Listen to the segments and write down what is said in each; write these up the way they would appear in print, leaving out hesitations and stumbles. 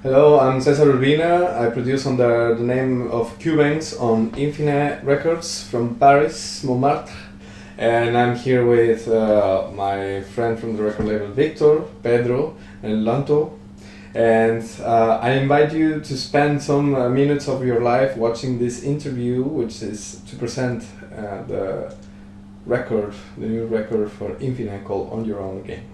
Hello, I'm Cesar Urbina. I produce under the name of Cubenx on Infiné Records from Paris, Montmartre. And I'm here with my friend from the record label Victor, Pedro, and Lanto. And I invite you to spend some minutes of your life watching this interview, which is to present the record, the new record for Infiné called On Your Own Again.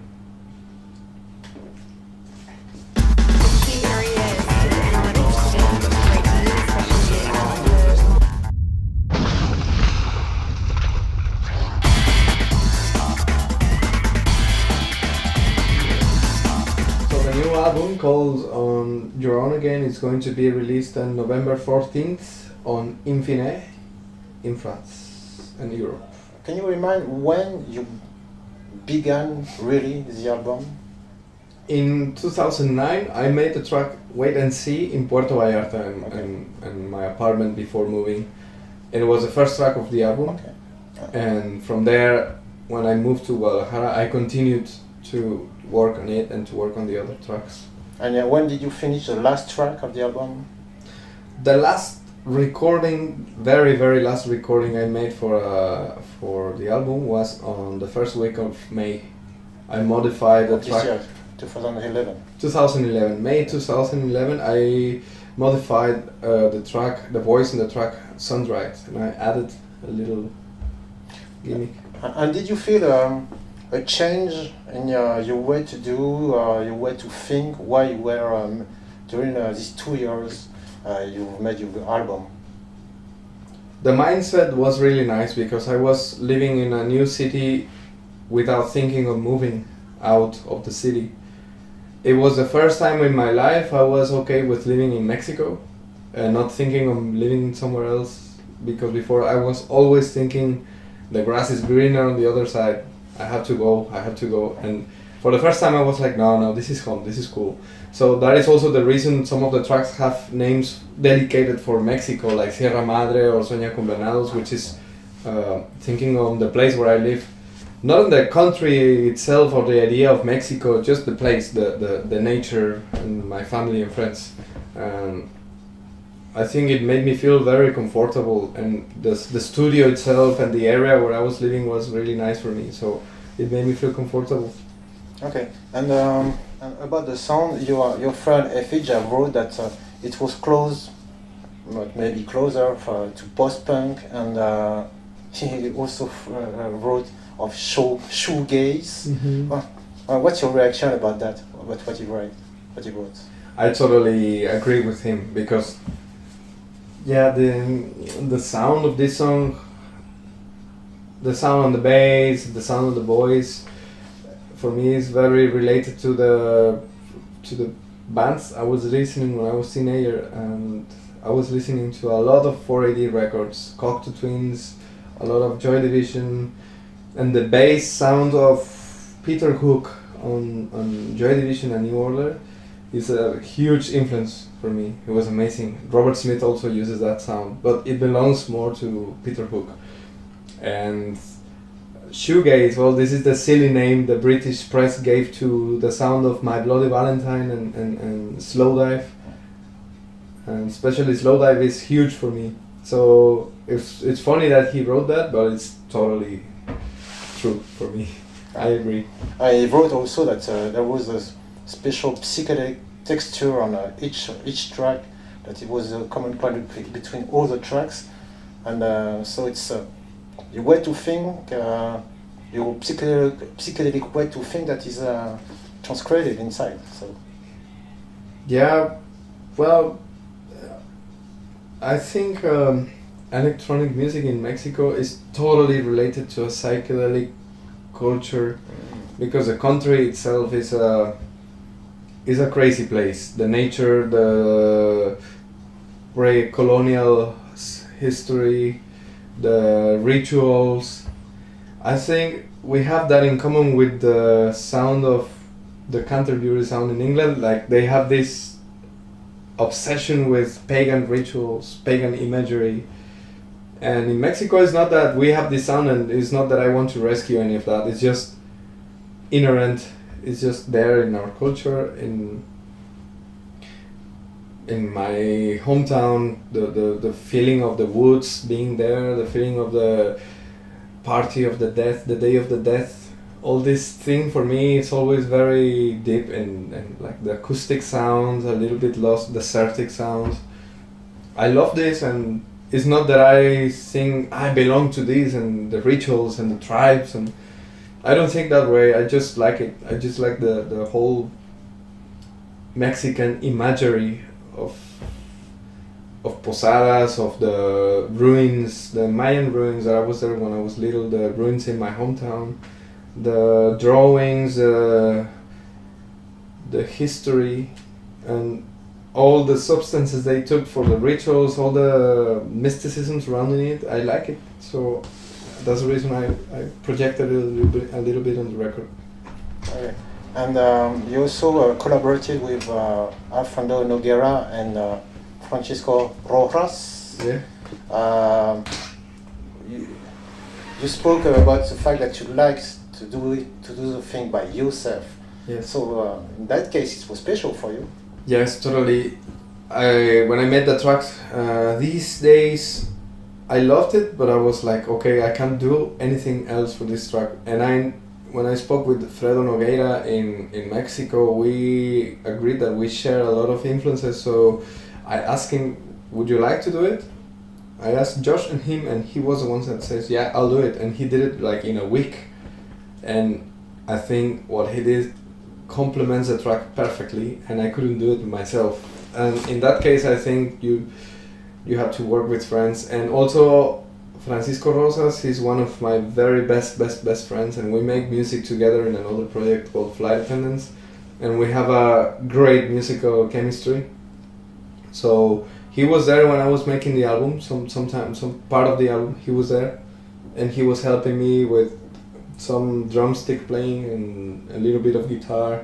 Album called On Your Own Again is going to be released on November 14th on Infiné in France and Europe. Can you remind when you began really the album? In 2009 I made the track Wait and See in Puerto Vallarta in my apartment before moving. It was the first track of the album. Okay. And from there, when I moved to Guadalajara, I continued to work on it and to work on the other tracks. And when did you finish the last track of the album? The last recording, very last recording I made for the album was on the first week of May. I modified the track. This year, 2011. 2011, May 2011. I modified the track, the voice in the track Sunrise, and I added a little gimmick. And did you feel a change in your way to do, your way to think, while you were during these 2 years you made your album? The mindset was really nice because I was living in a new city without thinking of moving out of the city. It was the first time in my life I was okay with living in Mexico and not thinking of living somewhere else, because before I was always thinking the grass is greener on the other side. I have to go, and for the first time I was like, no, this is home, this is cool. So that is also the reason some of the tracks have names dedicated for Mexico, like Sierra Madre or Sueña con Venados, which is thinking of the place where I live. Not in the country itself or the idea of Mexico, just the place, the nature and my family and friends. I think it made me feel very comfortable, and the studio itself and the area where I was living was really nice for me, so it made me feel comfortable. Okay, and about the sound, your friend Efija wrote that it was close, maybe closer to post-punk, and he also wrote of shoegaze. Mm-hmm. What's your reaction about that? About what he wrote? I totally agree with him, because the sound of this song, the sound on the bass, the sound of the voice, for me is very related to the bands I was listening when I was teenager, and I was listening to a lot of 4AD records, Cocteau Twins, a lot of Joy Division, and the bass sound of Peter Hook on Joy Division and New Order is a huge influence for me. It was amazing. Robert Smith also uses that sound, but it belongs more to Peter Hook. And shoegaze, well, this is the silly name the British press gave to the sound of My Bloody Valentine and Slowdive. And especially Slowdive is huge for me. So it's funny that he wrote that, but it's totally true for me. I agree. I wrote also that there was a special psychedelic texture on each track, that it was a common point between all the tracks, and so it's your way to think, your psychedelic way to think that is transcreated inside. So yeah, well, I think electronic music in Mexico is totally related to a psychedelic culture, because the country itself is a crazy place. The nature, the pre-colonial history, the rituals. I think we have that in common with the sound of the Canterbury sound in England. Like, they have this obsession with pagan rituals, pagan imagery. And in Mexico, it's not that we have this sound, and it's not that I want to rescue any of that. It's just inherent. It's just there in our culture. in my hometown, the feeling of the woods being there, the feeling of the party of the death, the day of the death, all this thing for me, it's always very deep and like the acoustic sounds, a little bit lost, desertic sounds. I love this, and it's not that I think I belong to this and the rituals and the tribes, and I don't think that way. I just like it. I just like the whole Mexican imagery of posadas, of the ruins, the Mayan ruins that I was there when I was little, the ruins in my hometown, the drawings, the history, and all the substances they took for the rituals, all the mysticism surrounding it. I like it, so that's the reason I projected it a little bit on the record. Okay. And you also collaborated with Alfredo Noguera and Francisco Rojas. Yeah. You spoke about the fact that you liked to do the thing by yourself. Yes. So in that case, it was special for you. Yes, totally. When I made the tracks, these days I loved it, but I was like, okay, I can't do anything else for this track. And when I spoke with Fredo Nogueira in Mexico, we agreed that we share a lot of influences. So I asked him, would you like to do it? I asked Josh and him, and he was the one that says, yeah, I'll do it. And he did it like in a week. And I think what he did complements the track perfectly, and I couldn't do it myself. And in that case, I think you have to work with friends. And also Francisco Rosas, he's one of my very best friends, and we make music together in another project called Flight Attendants, and we have a great musical chemistry. So he was there when I was making the album, some part of the album he was there, and he was helping me with some drumstick playing and a little bit of guitar.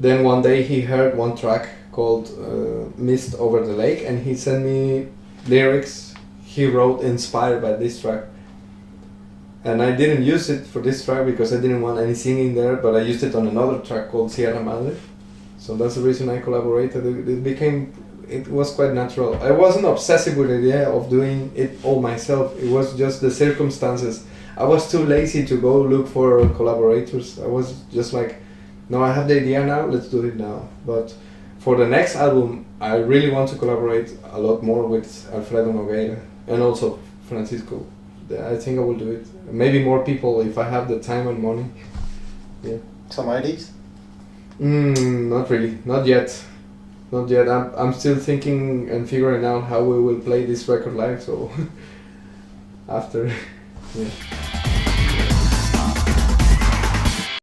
Then one day he heard one track called Mist Over the Lake, and he sent me lyrics he wrote inspired by this track. And I didn't use it for this track because I didn't want any singing there, but I used it on another track called Sierra Madre. So that's the reason I collaborated. It was quite natural. I wasn't obsessive with the idea of doing it all myself. It was just the circumstances. I was too lazy to go look for collaborators. I was just like, no, I have the idea now, let's do it now. But for the next album, I really want to collaborate a lot more with Alfredo Nogueira and also Francisco. I think I will do it. Maybe more people if I have the time and money. Yeah. Some ideas? Not really, not yet. Not yet. I'm still thinking and figuring out how we will play this record live. So after, yeah.